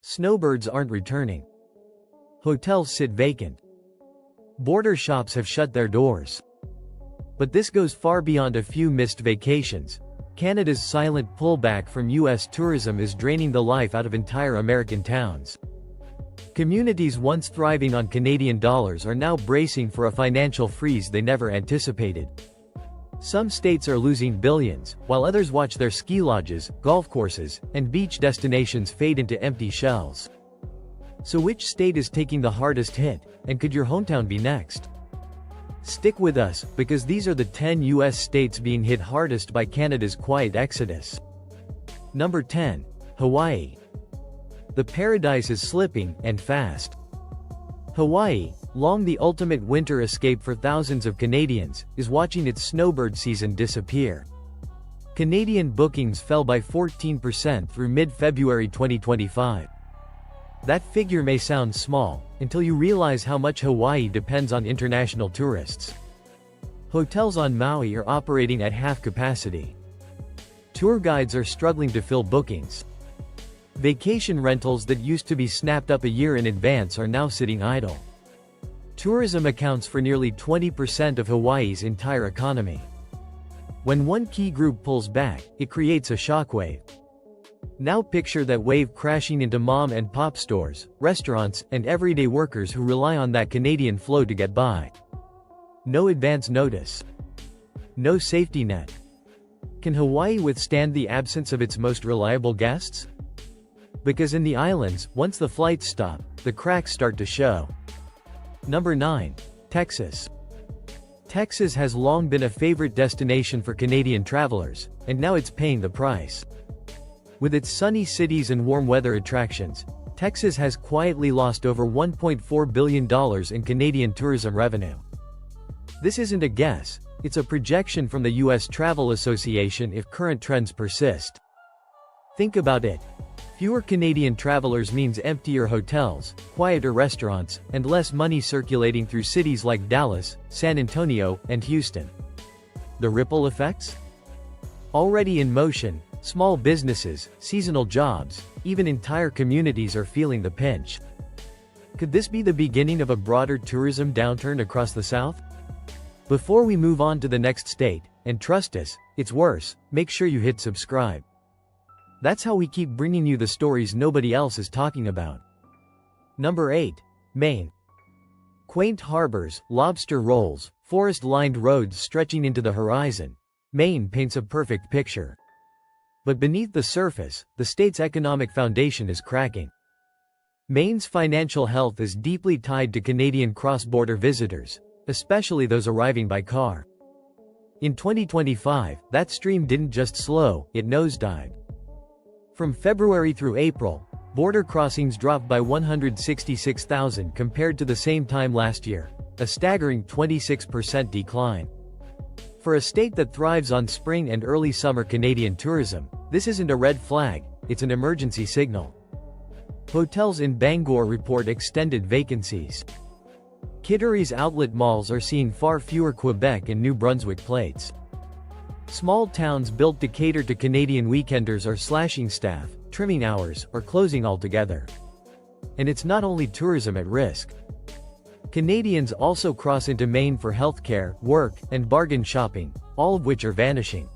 Snowbirds aren't returning. Hotels sit vacant. Border shops have shut their doors. But this goes far beyond a few missed vacations. Canada's silent pullback from US tourism is draining the life out of entire American towns. Communities once thriving on Canadian dollars are now bracing for a financial freeze they never anticipated. Some states are losing billions, while others watch their ski lodges, golf courses, and beach destinations fade into empty shells. So which state is taking the hardest hit, and could your hometown be next? Stick with us, because these are the 10 US states being hit hardest by Canada's quiet exodus. Number 10. Hawaii. The paradise is slipping, and fast. Hawaii, long the ultimate winter escape for thousands of Canadians, is watching its snowbird season disappear. Canadian bookings fell by 14% through mid-February 2025. That figure may sound small, until you realize how much Hawaii depends on international tourists. Hotels on Maui are operating at half capacity. Tour guides are struggling to fill bookings. Vacation rentals that used to be snapped up a year in advance are now sitting idle. Tourism accounts for nearly 20% of Hawaii's entire economy. When one key group pulls back, it creates a shockwave. Now picture that wave crashing into mom and pop stores, restaurants, and everyday workers who rely on that Canadian flow to get by. No advance notice. No safety net. Can Hawaii withstand the absence of its most reliable guests? Because in the islands, once the flights stop, the cracks start to show. Number 9. Texas. Texas has long been a favorite destination for Canadian travelers, and now it's paying the price. With its sunny cities and warm weather attractions, Texas has quietly lost over $1.4 billion in Canadian tourism revenue. This isn't a guess, it's a projection from the U.S. Travel Association if current trends persist. Think about it. Fewer Canadian travelers means emptier hotels, quieter restaurants, and less money circulating through cities like Dallas, San Antonio, and Houston. The ripple effects? Already in motion, small businesses, seasonal jobs, even entire communities are feeling the pinch. Could this be the beginning of a broader tourism downturn across the South? Before we move on to the next state, and trust us, it's worse, make sure you hit subscribe. That's how we keep bringing you the stories nobody else is talking about. Number 8. Maine. Quaint harbors, lobster rolls, forest-lined roads stretching into the horizon. Maine paints a perfect picture. But beneath the surface, the state's economic foundation is cracking. Maine's financial health is deeply tied to Canadian cross-border visitors, especially those arriving by car. In 2025, that stream didn't just slow, it nosedived. From February through April, border crossings dropped by 166,000 compared to the same time last year, a staggering 26% decline. For a state that thrives on spring and early summer Canadian tourism, this isn't a red flag, it's an emergency signal. Hotels in Bangor report extended vacancies. Kittery's outlet malls are seeing far fewer Quebec and New Brunswick plates. Small towns built to cater to Canadian weekenders are slashing staff, trimming hours, or closing altogether. And it's not only tourism at risk. Canadians also cross into Maine for healthcare, work, and bargain shopping, all of which are vanishing.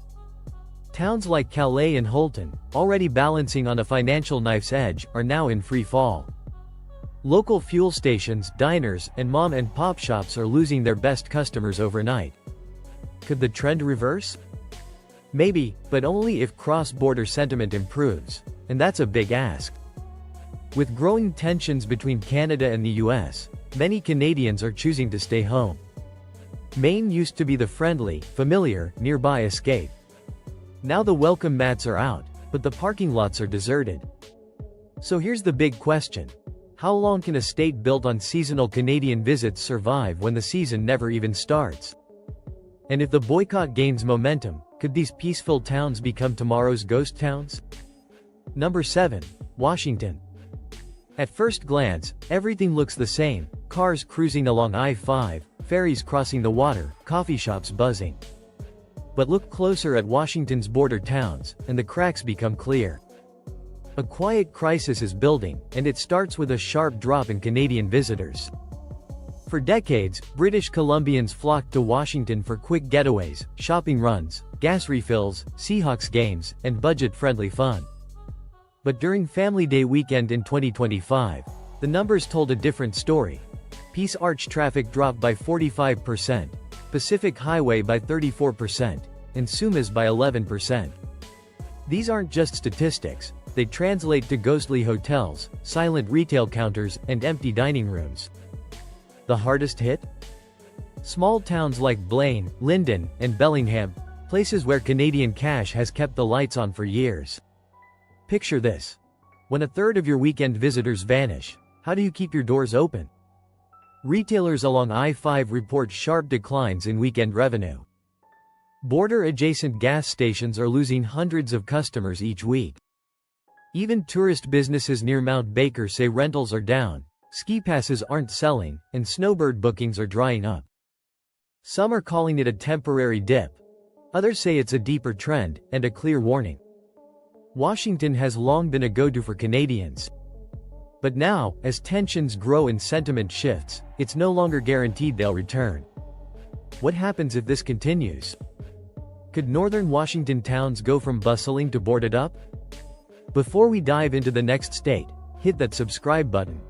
Towns like Calais and Holton, already balancing on a financial knife's edge, are now in free fall. Local fuel stations, diners, and mom and pop shops are losing their best customers overnight. Could the trend reverse? Maybe, but only if cross-border sentiment improves, and that's a big ask. With growing tensions between Canada and the US, many Canadians are choosing to stay home. Maine used to be the friendly, familiar, nearby escape. Now the welcome mats are out, but the parking lots are deserted. So here's the big question. How long can a state built on seasonal Canadian visits survive when the season never even starts? And if the boycott gains momentum, could these peaceful towns become tomorrow's ghost towns? Number 7. Washington. At first glance, everything looks the same: cars cruising along I-5, ferries crossing the water, coffee shops buzzing. But look closer at Washington's border towns, and the cracks become clear. A quiet crisis is building, and it starts with a sharp drop in Canadian visitors. For decades, British Columbians flocked to Washington for quick getaways, shopping runs, gas refills, Seahawks games, and budget-friendly fun. But during Family Day weekend in 2025, the numbers told a different story. Peace Arch traffic dropped by 45%, Pacific Highway by 34%, and Sumas by 11%. These aren't just statistics, they translate to ghostly hotels, silent retail counters, and empty dining rooms. The hardest hit? Small towns like Blaine, Linden, and Bellingham, places where Canadian cash has kept the lights on for years. Picture this. When a third of your weekend visitors vanish, how do you keep your doors open? Retailers along I-5 report sharp declines in weekend revenue. Border-adjacent gas stations are losing hundreds of customers each week. Even tourist businesses near Mount Baker say rentals are down, ski passes aren't selling, and Snowbird bookings are drying up. Some are calling it a temporary dip. Others say it's a deeper trend, and a clear warning. Washington has long been a go-to for Canadians. But now, as tensions grow and sentiment shifts, it's no longer guaranteed they'll return. What happens if this continues? Could northern Washington towns go from bustling to boarded up? Before we dive into the next state, hit that subscribe button.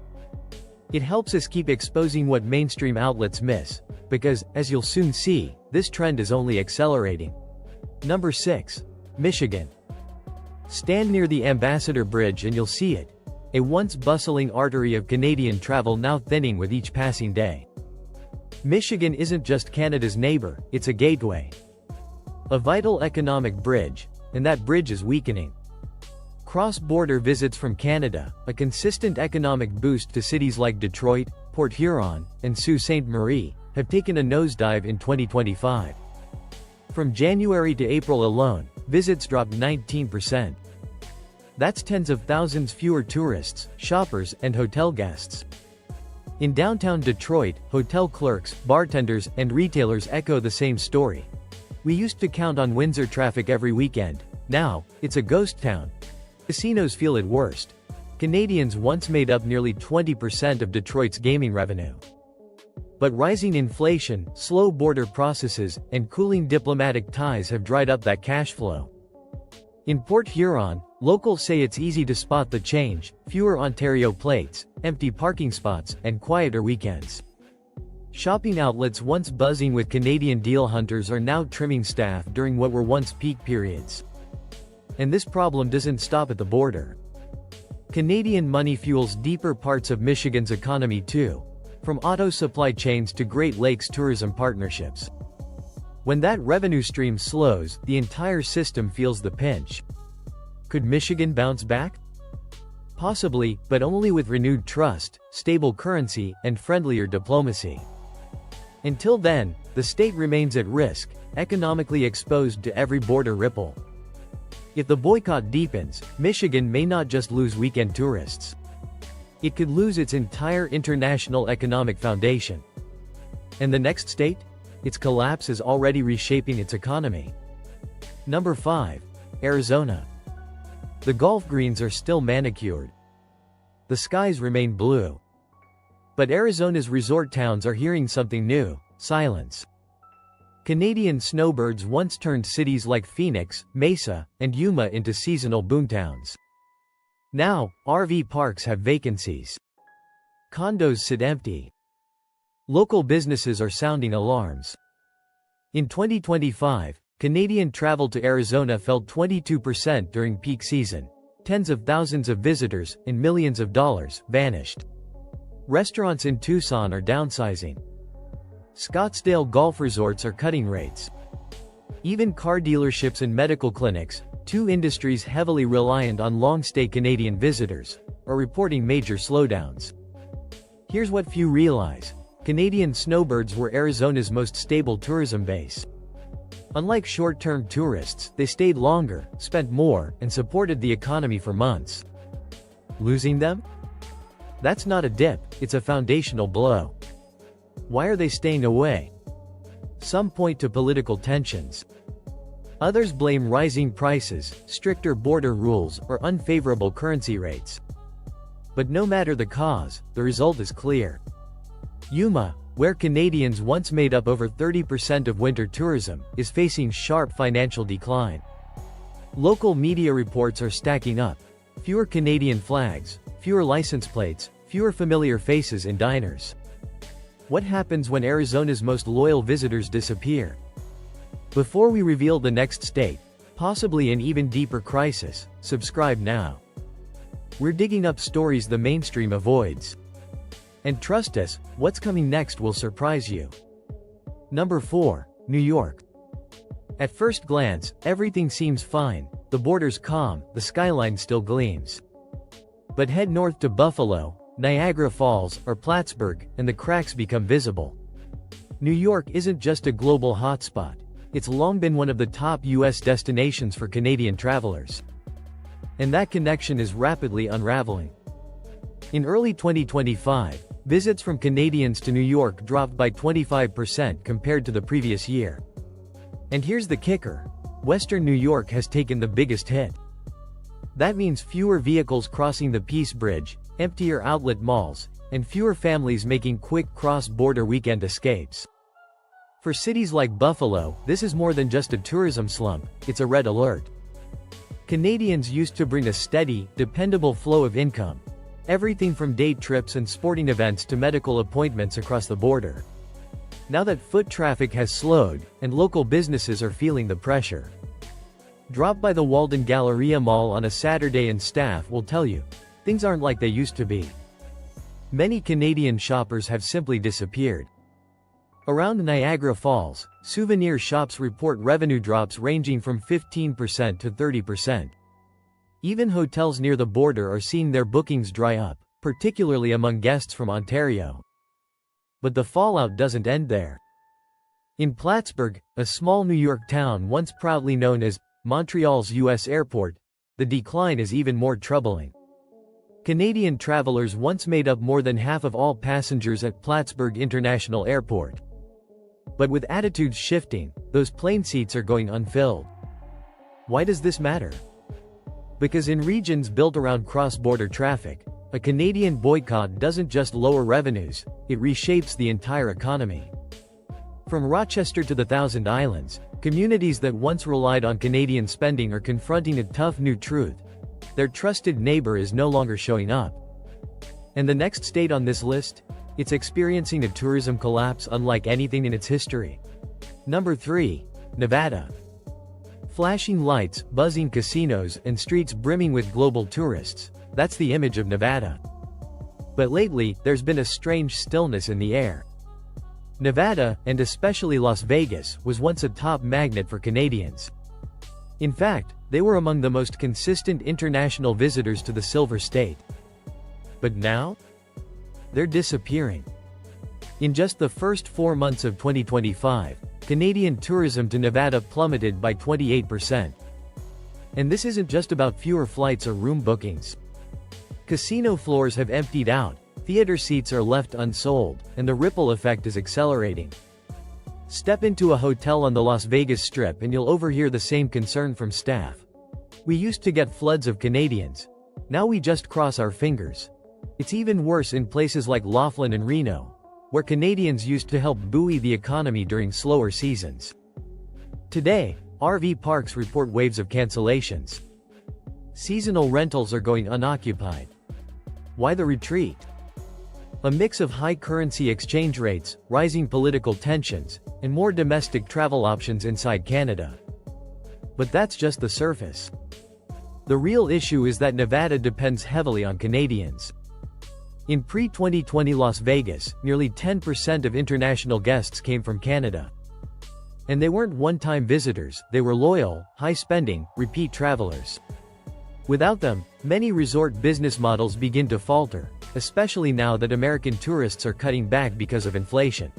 It helps us keep exposing what mainstream outlets miss, because, as you'll soon see, this trend is only accelerating. Number 6. Michigan. Stand near the Ambassador Bridge and you'll see it. A once bustling artery of Canadian travel now thinning with each passing day. Michigan isn't just Canada's neighbor, it's a gateway. A vital economic bridge, and that bridge is weakening. Cross-border visits from Canada, a consistent economic boost to cities like Detroit, Port Huron, and Sault Ste. Marie, have taken a nosedive in 2025. From January to April alone, visits dropped 19%. That's tens of thousands fewer tourists, shoppers, and hotel guests. In downtown Detroit, hotel clerks, bartenders, and retailers echo the same story. We used to count on Windsor traffic every weekend. Now, it's a ghost town. Casinos feel it worst. Canadians once made up nearly 20% of Detroit's gaming revenue. But rising inflation, slow border processes, and cooling diplomatic ties have dried up that cash flow. In Port Huron, locals say it's easy to spot the change: fewer Ontario plates, empty parking spots, and quieter weekends. Shopping outlets once buzzing with Canadian deal hunters are now trimming staff during what were once peak periods. And this problem doesn't stop at the border. Canadian money fuels deeper parts of Michigan's economy too, from auto supply chains to Great Lakes tourism partnerships. When that revenue stream slows, the entire system feels the pinch. Could Michigan bounce back? Possibly, but only with renewed trust, stable currency, and friendlier diplomacy. Until then, the state remains at risk, economically exposed to every border ripple. If the boycott deepens, Michigan may not just lose weekend tourists. It could lose its entire international economic foundation. And the next state? Its collapse is already reshaping its economy. Number 5. Arizona. The golf greens are still manicured. The skies remain blue. But Arizona's resort towns are hearing something new: silence. Canadian snowbirds once turned cities like Phoenix, Mesa, and Yuma into seasonal boomtowns. Now, RV parks have vacancies. Condos sit empty. Local businesses are sounding alarms. In 2025, Canadian travel to Arizona fell 22% during peak season. Tens of thousands of visitors, and millions of dollars, vanished. Restaurants in Tucson are downsizing. Scottsdale golf resorts are cutting rates. Even car dealerships and medical clinics, two industries heavily reliant on long-stay Canadian visitors, are reporting major slowdowns. Here's what few realize: Canadian snowbirds were Arizona's most stable tourism base. Unlike short-term tourists, they stayed longer, spent more, and supported the economy for months. Losing them? That's not a dip, it's a foundational blow. Why are they staying away? Some point to political tensions. Others blame rising prices, stricter border rules, or unfavorable currency rates. But no matter the cause, the result is clear. Yuma, where Canadians once made up over 30% of winter tourism, is facing sharp financial decline. Local media reports are stacking up. Fewer Canadian flags, fewer license plates, fewer familiar faces in diners. What happens when Arizona's most loyal visitors disappear? Before we reveal the next state, possibly an even deeper crisis, subscribe now. We're digging up stories the mainstream avoids. And trust us, what's coming next will surprise you. Number 4. New York. At first glance, everything seems fine, the border's calm, the skyline still gleams. But head north to Buffalo, Niagara Falls, or Plattsburgh, and the cracks become visible. New York isn't just a global hotspot, it's long been one of the top US destinations for Canadian travelers. And that connection is rapidly unraveling. In early 2025, visits from Canadians to New York dropped by 25% compared to the previous year. And here's the kicker: Western New York has taken the biggest hit. That means fewer vehicles crossing the Peace Bridge, emptier outlet malls, and fewer families making quick cross-border weekend escapes. For cities like Buffalo, this is more than just a tourism slump, it's a red alert. Canadians used to bring a steady, dependable flow of income. Everything from day trips and sporting events to medical appointments across the border. Now that foot traffic has slowed, and local businesses are feeling the pressure. Drop by the Walden Galleria Mall on a Saturday and staff will tell you, things aren't like they used to be. Many Canadian shoppers have simply disappeared. Around Niagara Falls, souvenir shops report revenue drops ranging from 15% to 30%. Even hotels near the border are seeing their bookings dry up, particularly among guests from Ontario. But the fallout doesn't end there. In Plattsburgh, a small New York town once proudly known as Montreal's U.S. airport, the decline is even more troubling. Canadian travelers once made up more than half of all passengers at Plattsburgh International Airport. But with attitudes shifting, those plane seats are going unfilled. Why does this matter? Because in regions built around cross-border traffic, a Canadian boycott doesn't just lower revenues, it reshapes the entire economy. From Rochester to the Thousand Islands, communities that once relied on Canadian spending are confronting a tough new truth: their trusted neighbor is no longer showing up. And the next state on this list? It's experiencing a tourism collapse unlike anything in its history. Number 3. Nevada. Flashing lights, buzzing casinos, and streets brimming with global tourists. That's the image of Nevada. But lately, there's been a strange stillness in the air. Nevada, and especially Las Vegas, was once a top magnet for Canadians. In fact, they were among the most consistent international visitors to the Silver State. But now? They're disappearing. In just the first 4 months of 2025, Canadian tourism to Nevada plummeted by 28%. And this isn't just about fewer flights or room bookings. Casino floors have emptied out, theater seats are left unsold, and the ripple effect is accelerating. Step into a hotel on the Las Vegas Strip and you'll overhear the same concern from staff. We used to get floods of Canadians. Now we just cross our fingers. It's even worse in places like Laughlin and Reno, where Canadians used to help buoy the economy during slower seasons. Today, RV parks report waves of cancellations. Seasonal rentals are going unoccupied. Why the retreat? A mix of high currency exchange rates, rising political tensions, and more domestic travel options inside Canada. But that's just the surface. The real issue is that Nevada depends heavily on Canadians. In pre-2020 Las Vegas, nearly 10% of international guests came from Canada. And they weren't one-time visitors, they were loyal, high-spending, repeat travelers. Without them, many resort business models begin to falter, especially now that American tourists are cutting back because of inflation.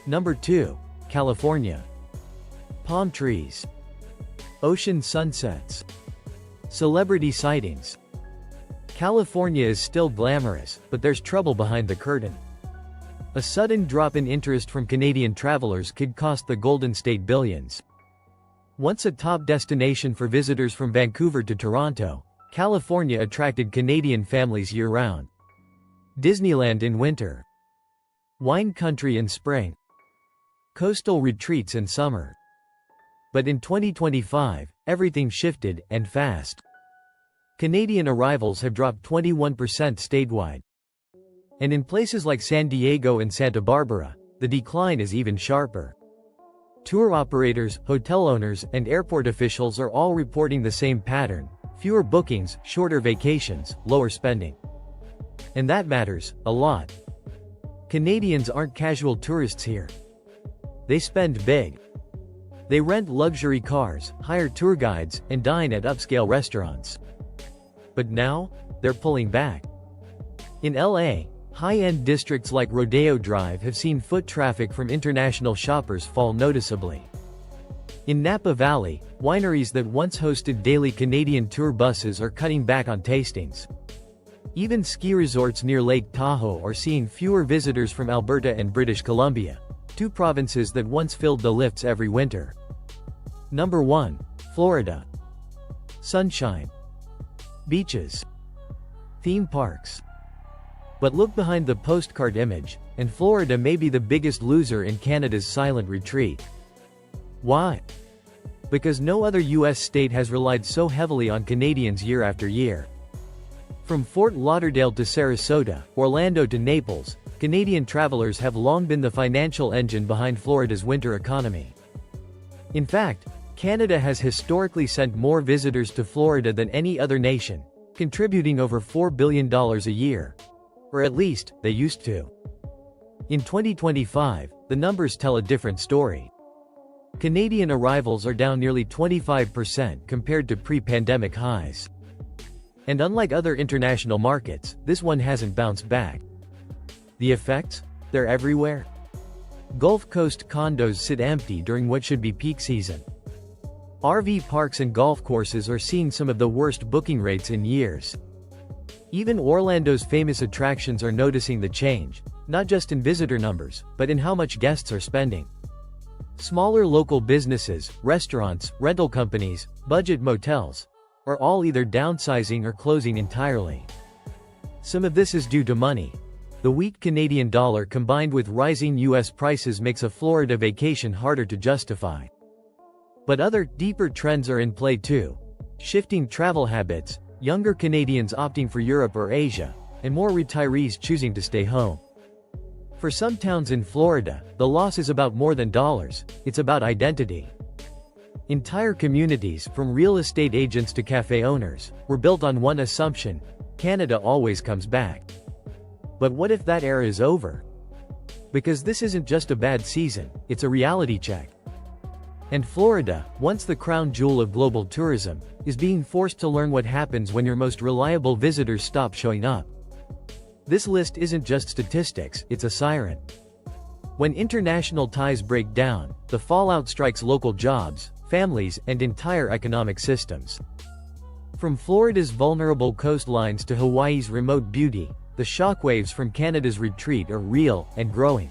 Number 2. California. Palm trees. Ocean sunsets. Celebrity sightings. California is still glamorous, but there's trouble behind the curtain. A sudden drop in interest from Canadian travelers could cost the Golden State billions. Once a top destination for visitors from Vancouver to Toronto, California attracted Canadian families year-round. Disneyland in winter. Wine country in spring. Coastal retreats in summer. But in 2025, everything shifted, and fast. Canadian arrivals have dropped 21% statewide. And in places like San Diego and Santa Barbara, the decline is even sharper. Tour operators, hotel owners, and airport officials are all reporting the same pattern: fewer bookings, shorter vacations, lower spending. And that matters a lot. Canadians aren't casual tourists here. They spend big. They rent luxury cars, hire tour guides, and dine at upscale restaurants. But now, they're pulling back. In LA, high-end districts like Rodeo Drive have seen foot traffic from international shoppers fall noticeably. In Napa Valley, wineries that once hosted daily Canadian tour buses are cutting back on tastings. Even ski resorts near Lake Tahoe are seeing fewer visitors from Alberta and British Columbia, two provinces that once filled the lifts every winter. Number 1. Florida. Sunshine. Beaches. Theme parks. But look behind the postcard image, and Florida may be the biggest loser in Canada's silent retreat. Why? Because no other U.S. state has relied so heavily on Canadians year after year. From Fort Lauderdale to Sarasota, Orlando to Naples, Canadian travelers have long been the financial engine behind Florida's winter economy. In fact, Canada has historically sent more visitors to Florida than any other nation, contributing over $4 billion a year. Or at least, they used to. In 2025, the numbers tell a different story. Canadian arrivals are down nearly 25% compared to pre-pandemic highs. And unlike other international markets, this one hasn't bounced back. The effects? They're everywhere. Gulf Coast condos sit empty during what should be peak season. RV parks and golf courses are seeing some of the worst booking rates in years. Even Orlando's famous attractions are noticing the change, not just in visitor numbers, but in how much guests are spending. Smaller local businesses, restaurants, rental companies, budget motels, are all either downsizing or closing entirely. Some of this is due to money. The weak Canadian dollar combined with rising U.S. prices makes a Florida vacation harder to justify. But other, deeper trends are in play too. Shifting travel habits, younger Canadians opting for Europe or Asia, and more retirees choosing to stay home. For some towns in Florida, the loss is about more than dollars, it's about identity. Entire communities, from real estate agents to cafe owners, were built on one assumption: Canada always comes back. But what if that era is over? Because this isn't just a bad season, it's a reality check. And Florida, once the crown jewel of global tourism, is being forced to learn what happens when your most reliable visitors stop showing up. This list isn't just statistics, it's a siren. When international ties break down, the fallout strikes local jobs, families, and entire economic systems. From Florida's vulnerable coastlines to Hawaii's remote beauty, the shockwaves from Canada's retreat are real and growing.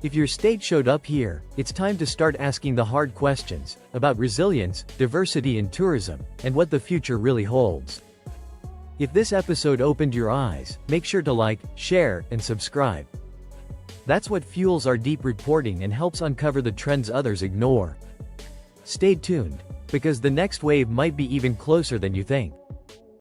If your state showed up here, it's time to start asking the hard questions about resilience, diversity in tourism, and what the future really holds. If this episode opened your eyes, make sure to like, share, and subscribe. That's what fuels our deep reporting and helps uncover the trends others ignore. Stay tuned, because the next wave might be even closer than you think.